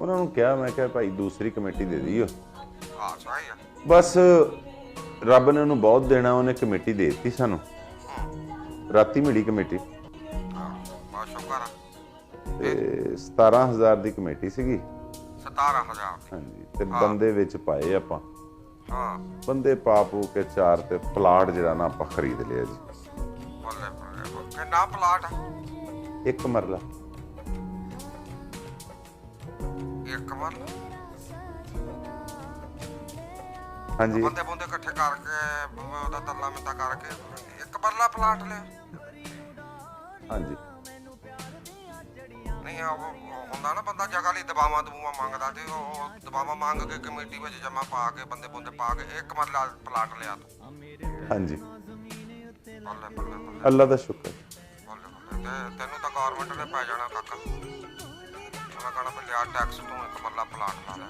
ਉਹਨਾਂ ਨੂੰ ਕਿਹਾ, ਮੈਂ ਕਿਹਾ ਭਾਈ ਦੂਸਰੀ ਕਮੇਟੀ ਦੇ ਦਿਓ। ਹਾਂ ਸਹੀ ਆ। ਬਸ ਰੱਬ ਨੇ ਉਹਨੂੰ ਬਹੁਤ ਦੇਣਾ, ਉਹਨੇ ਕਮੇਟੀ ਦੇ ਦਿੱਤੀ ਸਾਨੂੰ, ਰਾਤੀ ਮਿਲੀ ਕਮੇਟੀ। ਬਹੁਤ ਸ਼ੁਕਰ ਆ। ਤੇ 17,000 ਦੀ ਕਮੇਟੀ ਸੀਗੀ। 17,000 ਹਾਂਜੀ, ਤੇ ਬੰਦੇ ਵਿੱਚ ਪਾਏ ਆਪਾਂ। ਹਾਂ ਬੰਦੇ ਪਾ ਪੂ ਕੇ 4 ਤੇ ਪਲਾਟ ਜਿਹੜਾ ਨਾ ਆਪਾਂ ਖਰੀਦ ਲਿਆ ਜੀ। ਬੱਲੇ ਬੱਲੇ। ਕਿੰਨਾ ਪਲਾਟ ਆ? 1 ਮਰਲਾ। 1 ਮਰਲਾ? ਹਾਂਜੀ ਬੰਦੇ ਬੰਦੇ ਇਕੱਠੇ ਕਰਕੇ ਉਹਦਾ ਤਰਲਾ ਮਿੰਤਾ ਕਰਕੇ 1 ਮਰਲਾ ਪਲਾਟ ਲਿਆ? ਹਾਂਜੀ। ਨਹੀਂ ਉਹ ਹੁੰਦਾ ਨਾ ਬੰਦਾ ਜਗ੍ਹਾ ਲਈ ਦਬਾਵਾਂ ਦਬੂਆਂ ਮੰਗਦਾ, ਤੇ ਉਹ ਦਬਾਵਾਂ ਮੰਗ ਕੇ ਕਮੇਟੀ ਵਿੱਚ ਜਮਾ ਪਾ ਕੇ ਬੰਦੇ ਬੰਦੇ ਪਾ ਕੇ 1 ਮਰਲਾ ਪਲਾਟ ਲਿਆ ਤੂੰ? ਹਾਂਜੀ, ਬੱਲੇ ਬੱਲੇ ਬੱਲੇ ਅੱਲਾ ਦਾ ਸ਼ੁਕਰ। ਬੱਲੇ ਬੱਲੇ। ਤੇ ਤੈਨੂੰ ਤਾਂ ਗੌਰਮੈਂਟ ਨੇ ਪੈ ਜਾਣਾ ਕਾਕਾ, ਉਹਨਾਂ ਕਹਿਣਾ ਵੀ ਲਿਆ ਟੈਕਸ, ਤੂੰ 1 ਮਰਲਾ ਪਲਾਟ ਲਾ ਲੈ।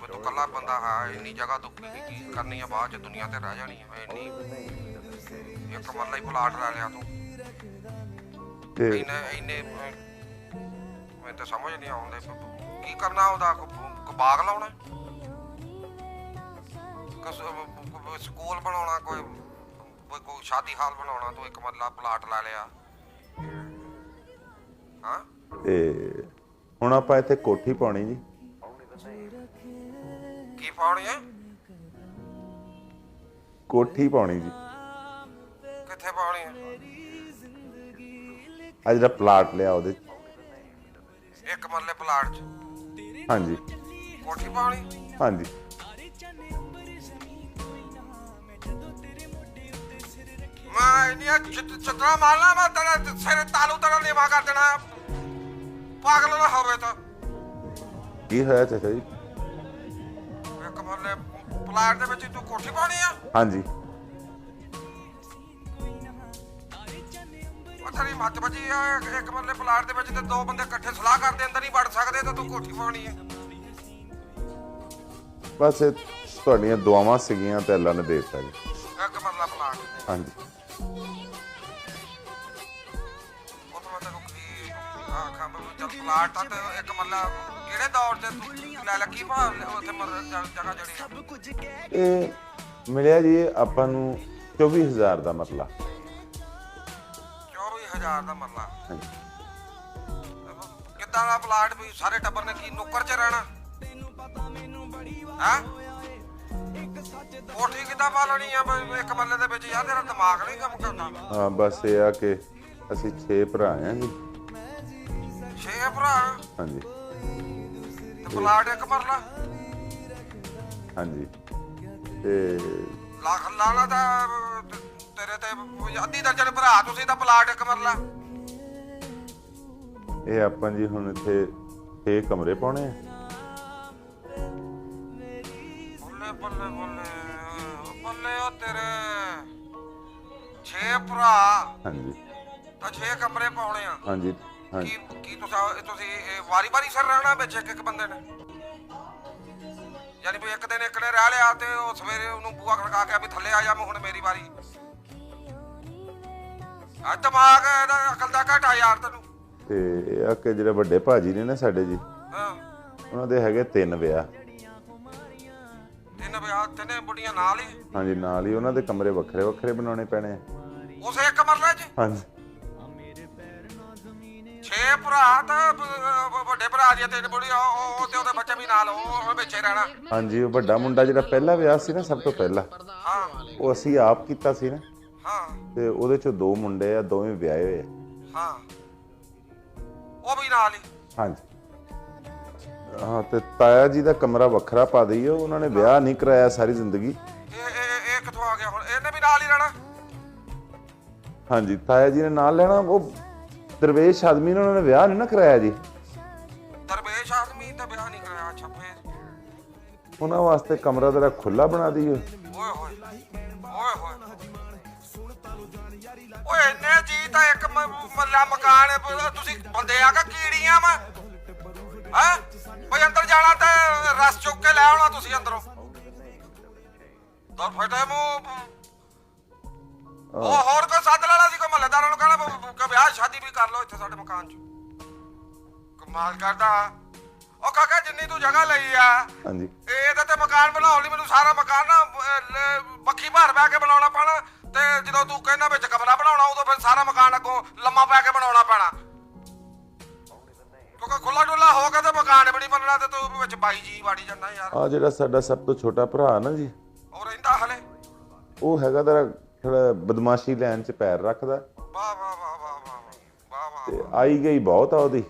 ਤੂੰ ਕੱਲਾ ਬੰਦਾ ਹੈ, ਇੰਨੀ ਜਗ੍ਹਾ ਤੂੰ ਕੀ ਕਰਨੀ ਆ, ਬਾਅਦ ਚ ਦੁਨੀਆ ਤੇ ਰਹਿ ਜਾਣੀ ਹੈ ਇੰਨੀ। 1 ਮਰਲਾ ਹੀ ਪਲਾਟ ਲੈ ਲਿਆ ਤੂੰ? ਤੇ ਇੰਨੇ ਮੈਨੂੰ ਤਾਂ ਸਮਝ ਨਹੀਂ ਆਉਂਦੇ ਕੀ ਕਰਨਾ ਉਹਦਾ। ਬਾਗ ਲਾਉਣਾ, ਸਕੂਲ ਬਣਾਉਣਾ, ਕੋਈ ਸ਼ਾਦੀ ਹਾਲ ਬਣਾਉਣਾ, ਤੂੰ 1 ਮਰਲਾ ਪਲਾਟ ਲੈ ਲਿਆ? ਹਾਂ। ਤੇ ਹੁਣ ਆਪਾਂ ਇੱਥੇ ਕੋਠੀ ਪਾਉਣੀ ਜੀ। ਕੀ ਪਾਉਣੀ ਹੈ? ਕੋਠੀ ਪਾਉਣੀ ਜੀ। ਕਿੱਥੇ ਪਾਉਣੀ ਹੈ? ਆ ਜਿਹੜਾ ਪਲਾਟ ਲਿਆ ਉਹਦੇ 1 ਮਰਲੇ ਪਲਾਟ 'ਚ? ਹਾਂਜੀ ਕੋਠੀ ਪਾਉਣੀ? ਹਾਂਜੀ। ਮੈਂ ਇੰਨੀਆਂ ਚਤਰਾ ਮਾਰਨਾ, ਮੈਂ ਤੇਰੇ ਸਿਰ ਤਾਲੂ ਤੇਰਾ ਨੀਵਾ ਕਰ ਦੇਣਾ, ਪਾਗਲ ਨਾ ਹੋਵੇ ਤਾਂ। ਕੀ ਹੋਇਆ ਚਾਚਾ ਜੀ? 1 ਮਰਲੇ ਪਲਾਟ ਦੇ ਵਿੱਚ ਤੂੰ ਕੋਠੀ ਪਾਉਣੀ ਆ? ਹਾਂਜੀ। ਤੇਰੀ ਮੱਤ ਵੱਜੀ ਆ। 1 ਮਰਲੇ ਪਲਾਟ ਦੇ ਵਿੱਚ ਤੇ 2 ਬੰਦੇ ਇਕੱਠੇ ਸਲਾਹ ਕਰਦੇ ਅੰਦਰ ਨਹੀਂ ਵੜ ਸਕਦੇ, ਤਾਂ ਤੂੰ ਕੋਠੀ ਪਾਉਣੀ ਹੈ? ਬਸ ਇਹ ਤੁਹਾਡੀਆਂ ਦੁਆਵਾਂ ਸੀਗੀਆਂ ਤੇ ਅੱਲਾ ਨੇ ਦੇ ਦਿੱਤਾ ਜੀ। 1 ਮਰਲਾ ਪਲਾਟ? ਹਾਂਜੀ। ਉਹ ਤਾਂ ਮੈਂ ਤੈਨੂੰ ਕੀ ਆਖਾਂ ਵੀ ਚੱਲ ਪਲਾਟ ਤਾਂ ਤੇ 1 ਮਰਲਾ ਕਿਹੜੇ ਦੌਰ ਤੇ ਤੂੰ ਲੈ ਕੀ ਭਾਅ ਉੱਥੇ ਜਗ੍ਹਾ ਜਿਹੜੀ ਆ? ਇਹ ਮਿਲਿਆ ਜੀ ਆਪਾਂ ਨੂੰ 24,000 ਦਾ ਮਰਲਾ। 24,000 ਦਾ ਮਰਲਾ? ਹਾਂਜੀ। ਕਿੱਦਾਂ ਦਾ ਪਲਾਟ ਵੀ? ਸਾਰੇ ਟੱਬਰ ਨੇ ਕੀ ਨੌਕਰ 'ਚ ਰਹਿਣਾ ਹੈ? ਕੋਠੀ ਕਿੱਦਾਂ ਪਾ ਲੈਣੀ ਆ 1 ਮਰਲੇ ਦੇ ਵਿੱਚ? ਯਾਰ ਤੇਰਾ ਦਿਮਾਗ ਨਹੀਂ ਕੰਮ ਕਰਦਾ? ਹਾਂ ਬਸ ਇਹ ਆ ਕਿ ਅਸੀਂ 6 ਭਰਾ ਆ ਜੀ। 6 ਭਰਾ? ਹਾਂਜੀ। ਤੇ ਪਲਾਟ 1 ਮਰਲਾ? ਹਾਂਜੀ। ਤੇ ਲੱਖ ਲਾਣਾ ਤਾਂ ਤੇਰੇ ਤੇ ਅੱਧੀ ਦਰਜਨ ਭਰਾ ਤੁਸੀਂ, ਤਾਂ ਪਲਾਟ 1 ਮਰਲਾ? ਇਹ ਆਪਾਂ ਜੀ ਹੁਣ ਇੱਥੇ 6 ਕਮਰੇ ਪਾਉਣੇ ਆ। ਬੱਲੇ ਬੱਲੇ ਬੱਲੇ ਬੱਲੇ। ਉਹ ਤੇਰੇ 6 ਭਰਾ? ਹਾਂਜੀ ਤਾਂ 6 ਕਮਰੇ ਪਾਉਣੇ ਆ? ਹਾਂਜੀ ਹਾਂਜੀ। ਕੀ ਤੁਸੀਂ ਵਾਰੀ ਵਾਰੀ ਸਿਰ ਰਹਿਣਾ ਵਿੱਚ ਇੱਕ ਬੰਦੇ ਨੇ? ਯਾਨੀ ਵੀ ਇੱਕ ਦਿਨ ਇੱਕ ਨੇ ਰਹਿ ਲਿਆ ਤੇ ਉਹ ਸਵੇਰੇ ਉਹਨੂੰ ਬੂਹਾ ਖੜਕਾ ਕੇ ਵੀ ਥੱਲੇ ਆ ਜਾ, ਹੁਣ ਮੇਰੀ ਵਾਰੀ? ਆ ਦਿਮਾਗ ਇਹਦਾ ਅਕਲ ਦਾ ਘਾਟਾ ਯਾਰ ਤੈਨੂੰ। ਤੇ ਇਹ ਆ ਕਿ ਜਿਹੜੇ ਵੱਡੇ ਭਾਜੀ ਨੇ ਨਾ ਸਾਡੇ ਜੀ, ਹਾਂ। ਉਹਨਾਂ ਦੇ ਹੈਗੇ 3 ਵਿਆਹ। 3 ਵਿਆਹ? 3 ਬੁੱਢੀਆਂ ਨਾਲ ਹੀ? ਹਾਂਜੀ ਨਾਲ ਹੀ। ਉਹਨਾਂ ਦੇ ਕਮਰੇ ਵੱਖਰੇ ਵੱਖਰੇ ਬਣਾਉਣੇ ਪੈਣੇ ਆ। ਉਸੇ 1 ਮਰਲੇ 'ਚ? ਹਾਂਜੀ। 6 ਭਰਾ ਤਾਂ ਵੱਡੇ ਭਰਾ ਦੀਆਂ 3 ਬੁੱਢੀਆਂ, ਉਹ ਤੇ ਉਹਦੇ ਬੱਚੇ ਵੀ ਨਾਲ, ਉਹ ਵਿੱਚ ਹੀ ਰਹਿਣਾ? ਹਾਂਜੀ। ਉਹ ਵੱਡਾ ਮੁੰਡਾ ਜਿਹੜਾ ਪਹਿਲਾ ਵਿਆਹ ਸੀ ਨਾ, ਸਭ ਤੋਂ ਪਹਿਲਾਂ, ਹਾਂ। ਉਹ ਅਸੀਂ ਆਪ ਕੀਤਾ ਸੀ ਨਾ। ਹਾਂ। ਤੇ ਉਹਦੇ ਚੋਂ 2 ਮੁੰਡੇ ਆ, ਦੋਵੇਂ ਵਿਆਹੇ ਹੋਏ ਆ। ਹਾਂ। ਉਹ ਵੀ ਨਾਲ ਹੀ? ਹਾਂਜੀ। ਹਾਂ। ਤੇ ਤਾਇਆ ਜੀ ਦਾ ਕਮਰਾ ਵੱਖਰਾ ਪਾ ਦਈਏ, ਉਹਨਾਂ ਨੇ ਵਿਆਹ ਨਹੀਂ ਕਰਾਇਆ ਸਾਰੀ ਜ਼ਿੰਦਗੀ। ਇਹ ਕਿੱਥੋਂ ਆ ਗਿਆ ਹੁਣ? ਇਹਨੇ ਵੀ ਨਾਲ ਹੀ ਰਹਿਣਾ? ਹਾਂਜੀ। ਤਾਇਆ ਜੀ ਨੇ ਨਾਲ ਲੈਣਾ। ਉਹ ਦਰਵੇਸ਼ ਆਦਮੀ ਨੇ, ਉਹਨਾਂ ਨੇ ਵਿਆਹ ਨਹੀਂ ਨਾ ਕਰਾਇਆ ਜੀ। ਦਰਵੇਸ਼ ਆਦਮੀ ਤਾਂ ਵਿਆਹ ਨਹੀਂ ਕਰਾਇਆ? ਅੱਛਾ। ਫੇਰ ਉਹਨਾਂ ਵਾਸਤੇ ਕਮਰਾ ਤੇਰਾ ਖੁੱਲਾ ਬਣਾ ਦਈਏ। ਓਏ ਹੋਏ ਓਏ ਹੋਏ ਓਏ। ਇੰਨੇ ਜੀ ਤਾਂ 1 ਮਰਲਾ ਮਕਾਨ? ਤੁਸੀਂ ਬੰਦੇ ਆ ਕਿ ਕੀੜੀਆਂ ਵਾ? ਹੈ ਬਈ ਅੰਦਰ ਜਾਣਾ ਤੇ ਰਸ ਚੁੱਕ ਕੇ ਲੈ ਆਉਣਾ ਤੁਸੀਂ ਅੰਦਰੋਂ। ਤਾਂ ਫਟੇ ਮੂੰਹ। ਉਹ ਹੋਰ ਕੋਈ ਸੱਦ ਲੈਣਾ ਸੀ, ਕੋਈ ਮਹੱਲੇਦਾਰਾਂ ਨੂੰ ਕਹਿਣਾ ਕਿ ਵਿਆਹ ਸ਼ਾਦੀ ਵੀ ਕਰ ਲਓ ਇੱਥੇ ਸਾਡੇ ਮਕਾਨ 'ਚ। ਕਮਾਲ ਕਰਦਾ। ਉਹ ਕਾਕਾ ਜਿੰਨੀ ਤੂੰ ਜਗ੍ਹਾ ਲਈ ਆ ਹਾਂਜੀ ਇਹਦੇ ਤੇ ਮਕਾਨ ਬਣਾਉਣ ਲਈ ਮੈਨੂੰ ਸਾਰਾ ਮਕਾਨ ਨਾ ਬੱਖੀ ਭਰ ਬਹਿ ਕੇ ਬਣਾਉਣਾ ਪੈਣਾ ਤੇ ਜਦੋਂ ਤੂੰ ਕਹਿੰਦਾ ਵਿੱਚ ਕਮਰਾ ਬਣਾਉਣਾ ਉਦੋਂ ਫਿਰ ਸਾਰਾ ਮਕਾਨ ਅੱਗੋਂ ਲੰਮਾ ਪੈ ਕੇ ਬਣਾਉਣਾ ਪੈਣਾ ਕਿਉਂਕਿ ਖੁੱਲਾ ਡੁੱਲਾ ਹੋ ਕੇ ਤੇ ਮਕਾਨ ਬਣੀ ਬਣਨਾ ਤੇ ਤੂੰ ਵਿੱਚ ਬਾਈ ਜੀ ਵਾੜੀ ਜਾਂਦਾ ਯਾਰ। ਆ ਜਿਹੜਾ ਸਾਡਾ ਸਭ ਤੋਂ ਛੋਟਾ ਭਰਾ ਨਾ ਜੀ ਉਹ ਰਹਿੰਦਾ ਹਲੇ ਉਹ ਹੈਗਾ ਤਾਂ ਥੋੜਾ ਬਦਮਾਸ਼ੀ ਲੈਣ 'ਚ ਪੈਰ ਰੱਖਦਾ ਵਾਹ ਵਾਹ ਵਾਹ ਵਾਹ ਵਾਹ ਵਾਹ ਵਾਹ ਤੇ ਆਈ ਗਈ ਬਹੁਤ ਆ ਉਹਦੀ।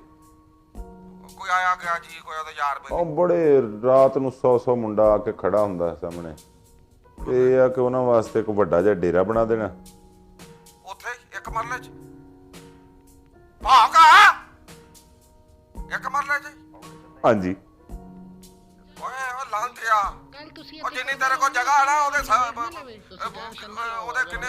ਕੋਈ ਆਇਆ ਗਿਆ ਜੀ ਕੋਈ ਉਹਦਾ ਯਾਰ ਬਈ ਉਹ ਬੜੇ ਰਾਤ ਨੂੰ 100 ਮੁੰਡਾ ਆ ਕੇ ਖੜਾ ਹੁੰਦਾ ਸਾਹਮਣੇ ਤੇ ਇਹ ਆ ਕਿ ਉਹਨਾਂ ਵਾਸਤੇ ਇੱਕ ਵੱਡਾ ਜਿਹਾ ਡੇਰਾ ਬਣਾ ਦੇਣਾ ਉੱਥੇ ਇੱਕ ਮਰਲੇ 'ਚ ਭਾਗਾ ਇੱਕ ਮਰਲੇ 'ਚ ਹਾਂਜੀ ਓਏ ਉਹ ਲਾਂਤਿਆ ਉਹ ਜਿੰਨੀ ਤੇਰੇ ਕੋਲ ਜਗ੍ਹਾ ਹੈ ਨਾ ਉਹਦੇ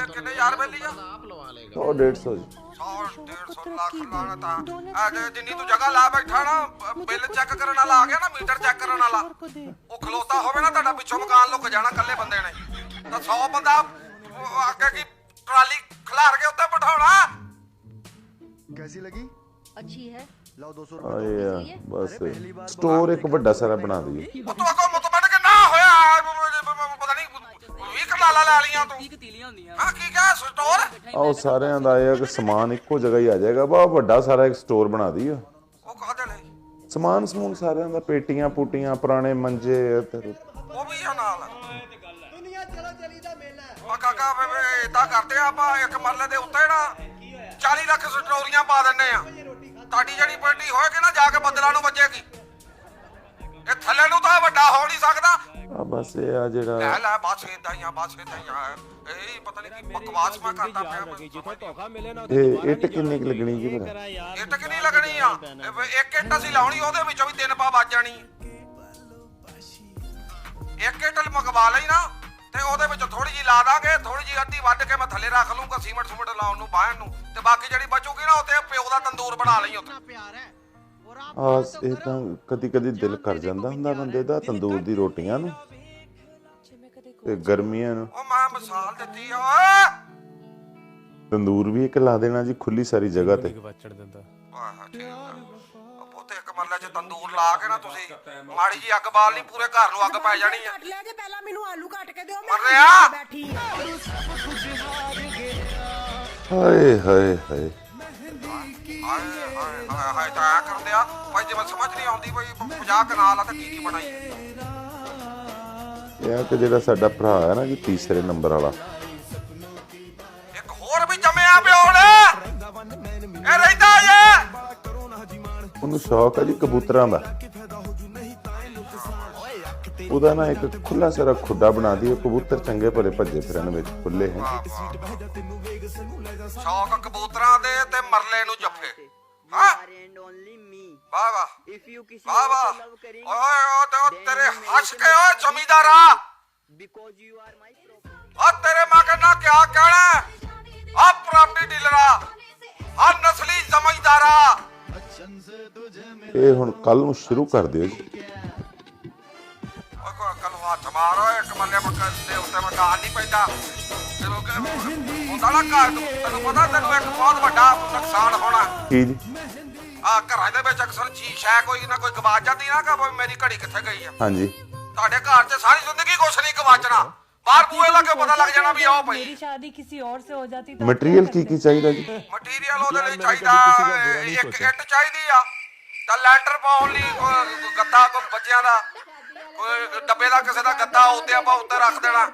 ਕਿੰਨੇ ਯਾਰ ਬੈਲੀ ਆ 100-150 ਜੀ 100-150 ਲੱਖ ਲਾਣਾ ਤਾਂ ਜਿੰਨੀ ਤੂੰ ਜਗ੍ਹਾ ਲਾ ਬੈਠਾ ਨਾ ਬਿੱਲ ਚੈੱਕ ਕਰਨ ਵਾਲਾ ਆ ਗਿਆ ਨਾ ਮੀਟਰ ਚੈੱਕ ਕਰਨ ਵਾਲਾ ਉਹ ਖਲੋਤਾ ਹੋਵੇ ਨਾ ਤੁਹਾਡਾ ਪਿੱਛੋਂ ਮਕਾਨ ਲੁੱਕ ਜਾਣਾ ਇਕੱਲੇ ਬੰਦੇ ਨੇ ਤਾਂ 100 ਬੰਦਾ ਅੱਗੇ ਕੀ ਟਰਾਲੀ ਖਿਲਾਰ ਕੇ ਉੱਤੇ ਬਿਠਾਉਣਾ। कैसी लगी? अच्छी है। लाओ 200 ਆਏ ਆ ਬਸ ਸਟੋਰ ਇੱਕ ਵੱਡਾ ਸਾਰਾ ਬਣਾ ਦਈਏ। ਉਹ ਤੋਂ ਅੱਗੋਂ ਮੁਤਬੜ ਕੇ ਨਾ ਹੋਇਆ ਪਤਾ ਨਹੀਂ 20 ਕਨਾਲਾਂ ਲੈ ਲੀਆਂ ਤੂੰ ਹਾਂ ਕੀ ਕਹਾਂ ਸਟੋਰ ਆਓ ਸਾਰਿਆਂ ਦਾ ਇਹ ਆ ਕਿ ਸਮਾਨ ਇੱਕੋ ਜਗ੍ਹਾ ਹੀ ਆ ਜਾਏਗਾ ਬਹੁਤ ਵੱਡਾ ਸਾਰਾ ਇੱਕ ਸਟੋਰ ਬਣਾ ਦਈਏ। ਉਹ ਕਾਹਦੇ ਲਈ ਸਮਾਨ ਸਮੂਨ ਸਾਰਿਆਂ ਦਾ ਪੇਟੀਆਂ ਪੂਟੀਆਂ ਪੁਰਾਣੇ ਮੰਜੇ ਉਹ ਵੀ ਆ ਨਾਲ ਦੁਨੀਆ ਚਲੋ ਚਲੀ ਦਾ ਮੇਲਾ। ਆ ਕਾਕਾ ਇਦਾਂ ਕਰਦੇ ਆ ਆਪਾਂ ਇੱਕ ਮਰਲੇ ਦੇ ਉੱਤੇ ਨਾ 40 ਲੱਖ ਸਟੋਰੀਆਂ ਪਾ ਦਿੰਨੇ ਆ ਤੁਹਾਡੀ ਜਿਹੜੀ ਪੇਟੀ ਹੋਏਗੀ ਨਾ ਜਾ ਕੇ ਬੱਦਲਾਂ ਨੂੰ ਵੱਜੇਗੀ ਇਹ ਥੱਲੇ ਨੂੰ ਤਾਂ ਵੱਡਾ ਹੋ ਨਹੀਂ ਸਕਦਾ। ਆ ਬਸ ਇਹ ਆ ਜਿਹੜਾ ਲੈ ਬਸ ਏਦਾਂ ਹੀ ਆ ਇਹ ਪਤਾ ਨਹੀਂ ਕੀ ਬਕਵਾਸ ਮੈਂ ਕਰਦਾ ਪਿਆ। ਇਹ ਇੱਟ ਕਿੰਨੀ ਕੁ ਲੱਗਣੀ ਜੀ ਭਲਾ? ਇੱਟ ਕਿੰਨੀ ਲੱਗਣੀ ਆ ਇੱਕ ਇੱਟ ਅਸੀਂ ਲਾਉਣੀ ਉਹਦੇ ਵਿੱਚੋਂ ਵੀ 3 ਪਾ ਵੱਜ ਜਾਣੀ ਇੱਕ ਇੱਟ ਮਗਵਾ ਲਈ ਨਾ ਤੇ ਉਹਦੇ ਵਿੱਚ ਥੋੜੀ ਜੀ ਲਾ ਦਾਂਗੇ ਥੋੜੀ ਜੀ ਅੱਧੀ ਵੱਢ ਕੇ ਮੈਂ ਥੱਲੇ ਰੱਖ ਲੂੰਗਾ ਸੀਮਟ ਸੁਮਟ ਲਾਉਣ ਨੂੰ ਬਾਹਣ ਨੂੰ ਤੇ ਬਾਕੀ ਜਿਹੜੀ ਬਚੂਗੀ ਨਾ ਉੱਤੇ ਪਿਓ ਦਾ ਤੰਦੂਰ ਬਣਾ ਲਈ ਉੱਥੇ। ਆ ਇਹ ਤਾਂ ਕਦੀ ਕਦੀ ਦਿਲ ਕਰ ਜਾਂਦਾ ਹੁੰਦਾ ਬੰਦੇ ਦਾ ਤੰਦੂਰ ਦੀ ਰੋਟੀਆਂ ਨੂੰ ਤੇ ਗਰਮੀਆਂ ਨੂੰ ਉਹ ਮੈਂ ਮਿਸਾਲ ਦਿੱਤੀ ਆ ਓਏ ਤੰਦੂਰ ਵੀ ਇੱਕ ਲਾ ਦੇਣਾ ਜੀ ਖੁੱਲੀ ਸਾਰੀ ਜਗ੍ਹਾ ਤੇ। ਵਾਹ ਠੀਕ ਆ ਪੁੱਤ ਇੱਕ ਮਰਲੇ 'ਚ ਤੰਦੂਰ ਲਾ ਕੇ ਨਾ ਤੁਸੀਂ ਮਾੜੀ ਜੀ ਅੱਗ ਬਾਲ ਨਹੀਂ ਪੂਰੇ ਘਰ ਨੂੰ ਅੱਗ ਪੈ ਜਾਣੀ ਆ। ਲੈ ਜੇ ਪਹਿਲਾਂ ਮੈਨੂੰ ਆਲੂ ਕੱਟ ਕੇ ਦਿਓ ਮਰ ਰਿਹਾ ਬੈਠੀ ਹਾਏ ਹਾਏ ਹਾਏ ਹਾਏ ਤਾਂ ਕਰਦੇ ਆ ਭਾਈ ਜੇ ਮੈਂ ਸਮਝ ਨਹੀਂ ਆਉਂਦੀ ਬਈ 50 ਕਨਾਲ ਆ ਤਾਂ ਕੀ ਬਣਾਈ ਇਹ ਆ ਕਿ ਜਿਹੜਾ ਸਾਡਾ ਭਰਾ ਹੈ ਨਾ ਜੀ ਤੀਸਰੇ ਨੰਬਰ ਵਾਲਾ ਇੱਕ ਹੋਰ ਵੀ ਜੰਮਿਆ ਪਿਓ ਨੇ ਇਹ ਰਹਿੰਦਾ ਏ ਉਹਨੂੰ ਸ਼ੌਕ ਹੈ ਜੀ ਕਬੂਤਰਾਂ ਦਾ ਉਹਦਾ ਨਾ ਇੱਕ ਖੁੱਲਾ ਸਾਰਾ ਖੁੱਡਾ ਬਣਾ ਦਿਓ ਕਬੂਤਰ ਚੰਗੇ ਭਲੇ ਭੱਜੇ ਫਿਰਨ ਵਿੱਚ ਖੁੱਲੇ ਹੈ। ਸ਼ੌਕ ਕਬੂਤਰਾਂ ਦੇ ਤੇ ਮਰਲੇ ਨੂੰ ਜੱਫੇ ਹਾਂ ਵਾਹ ਵਾਹ ਵਾਹ ਵਾਹ ਓਏ ਓ ਤੇਰੇ ਹੱਸ ਕੇ ਓਏ ਜ਼ਮੀਂਦਾਰਾ ਆ ਤੇਰੇ ਮਾਂ ਕਹਿੰਦਾ ਕਿਆ ਕਹਿਣਾ ਆ ਪ੍ਰਾਪਰਟੀ ਡੀਲਰਾ ਆ ਨਸਲੀ ਜ਼ਮੀਂਦਾਰਾ ਇਹ ਹੁਣ ਕੱਲ ਨੂੰ ਸ਼ੁਰੂ ਕਰ ਦਿਓ ਜੀ। ਕੱਲ ਹੱਥ ਮਾਰੋ ਇੱਕ ਮੱਲੇ ਮਕਾਨ ਦੇ ਉੱਤੇ ਮਕਾਨ ਨਹੀਂ ਪੈਂਦਾ ਹੁੰਦਾ ਨਾ ਘਰ ਤੈਨੂੰ ਪਤਾ ਤੈਨੂੰ ਇੱਕ ਬਹੁਤ ਵੱਡਾ ਨੁਕਸਾਨ ਹੋਣਾ ਕੀ ਜੀ? ਆ ਘਰਾਂ ਦੇ ਵਿੱਚ ਅਕਸਰ ਚੀਜ਼ ਹੈ ਕੋਈ ਨਾ ਕੋਈ ਗਵਾਚ ਜਾਂਦੀ ਨਾ ਕਿ ਮੇਰੀ ਘੜੀ ਕਿੱਥੇ ਗਈ ਆ ਹਾਂਜੀ ਤੁਹਾਡੇ ਘਰ 'ਚ ਸਾਰੀ ਜ਼ਿੰਦਗੀ ਕੁਛ ਨਹੀਂ ਗਵਾਚਣਾ ਬਾਹਰ ਬੂਹੇ ਲਾ ਕੇ ਪਤਾ ਲੱਗ ਜਾਣਾ ਵੀ ਆਓ ਪਈ। मेरी शादी किसी और से हो जाती तो ਮਟੀਰੀਅਲ ਕੀ ਚਾਹੀਦਾ ਜੀ? ਮਟੀਰੀਅਲ ਉਹਦੇ ਲਈ ਚਾਹੀਦਾ ਇੱਕ ਇੱਟ ਚਾਹੀਦੀ ਆ ਤਾਂ ਲੈਂਟਰ ਪਾਉਣ ਲਈ ਕੋਈ ਗੱਦਾ ਕੋਈ ਬੱਚਿਆਂ ਦਾ ਕੋਈ ਡੱਬੇ ਦਾ ਕਿਸੇ ਦਾ ਗੱਦਾ ਉੱਤੇ ਆਪਾਂ ਉੱਤੇ ਰੱਖ ਦੇਣਾ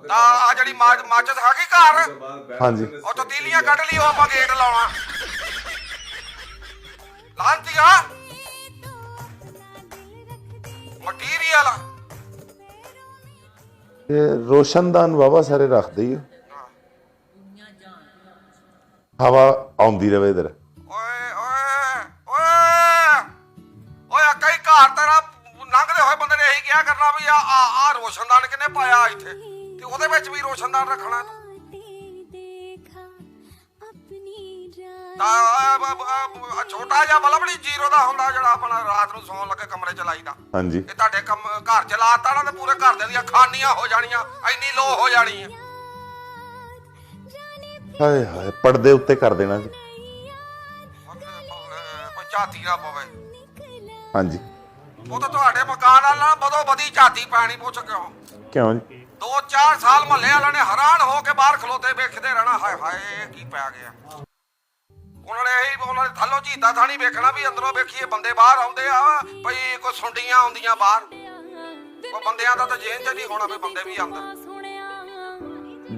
ਤਾਂ ਆ ਜਿਹੜੀ ਮਾਚਸ ਹੈਗੀ ਘਰ ਹਾਂਜੀ ਉਹ ਤੋਂ ਤੀਲੀਆਂ ਕੱਢ ਲਈ ਉਹ ਆਪਾਂ ਗੇਟ ਲਾਉਣਾ ਲਾਂਤੀਆ ਮਟੀਰੀਅਲ ਇਹ ਰੋਸ਼ਨਦਾਨ ਵਾਵਾ ਸਾਰੇ ਰੱਖ ਦਈਏ ਹਵਾ ਆਉਂਦੀ ਰਵੇ ਇਧਰ। ਓਏ ਓਏ ਓਏ ਓਏ ਕਈ ਘਰ ਤੇਰਾ ਲੰਘਦੇ ਹੋਏ ਬੰਦੇ ਨੇ ਇਹੀ ਕਿਹਾ ਕਰਨਾ ਵੀ ਆ ਰੋਸ਼ਨਦਾਨ ਕਿਨੇ ਪਾਇਆ ਇੱਥੇ ਤੇ ਉਹਦੇ ਵਿੱਚ ਵੀ ਰੋਸ਼ਨਦਾਨ ਰੱਖਣਾ ਤਾਂ ਛੋਟਾ ਜਿਹਾ ਬਲਬ ਨਹੀਂ ਜ਼ੀਰੋ ਦਾ ਹੁੰਦਾ ਜਿਹੜਾ ਆਪਣਾ ਰਾਤ ਨੂੰ ਸੌਣ ਲੱਗੇ ਕਮਰੇ ਚ ਲਾਈਦਾ ਹਾਂਜੀ ਇਹ ਤੁਹਾਡੇ ਘਰ ਚ ਲਾਤਾ ਨਾ ਤੇ ਪੂਰੇ ਘਰ ਦੀਆਂ ਖਾਨੀਆਂ ਹੋ ਜਾਣੀਆਂ ਇੰਨੀ ਲੋ ਹੋ ਜਾਣੀ ਆ। ਹਾਏ ਹਾਏ ਪਰਦੇ ਉੱਤੇ ਕਰ ਦੇਣਾ ਜੀ। ਝਾਤੀ ਨਾ ਪਵੇ। ਹਾਂਜੀ ਉਹ ਤਾਂ ਤੁਹਾਡੇ ਮਕਾਨ ਵਾਲਾ ਨਾ ਬਦੋ ਬਦੀ ਝਾਤੀ ਪੈਣੀ, ਪੁੱਛ ਕਿਉਂ? ਕਿਉਂ ਜੀ? 2-4 ਸਾਲ ਮਹੱਲੇ ਵਾਲਿਆਂ ਨੇ ਹੈਰਾਨ ਹੋ ਕੇ ਬਾਹਰ ਖਲੋਤੇ ਵੇਖਦੇ ਰਹਿਣਾ, ਹਾਏ ਹਾਏ ਇਹ ਕੀ ਪੈ ਗਿਆ। ਉਹਨਾਂ ਨੇ ਥੱਲੋਂ ਝੀਤਾ ਥਾਣੀ ਵੇਖਣਾ ਵੀ ਅੰਦਰੋਂ ਵੇਖੀਏ ਬੰਦੇ ਬਾਹਰ ਆਉਂਦੇ ਆ, ਭਈ ਕੋਈ ਸੁੰਡੀਆਂ ਆਉਂਦੀਆਂ ਬਾਹਰ। ਉਹ ਬੰਦਿਆਂ ਦਾ ਤਾਂ ਜੇਨ ਚ ਨਹੀਂ ਹੋਣਾ ਵੀ ਬੰਦੇ ਵੀ ਅੰਦਰ।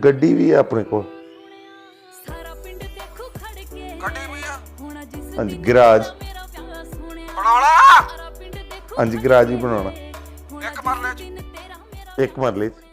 ਗੱਡੀ ਵੀ ਹੈ ਆਪਣੇ ਕੋਲ। ਗੱਡੀ ਵੀ ਆ? ਹਾਂਜੀ ਗਰਾਜ ਬਣਾਉਣਾ? ਹਾਂਜੀ ਗਰਾਜ ਵੀ ਬਣਾਉਣਾ। ਇੱਕ ਮਰਲੇ ਚ? ਇੱਕ ਮਰਲੇ 'ਚ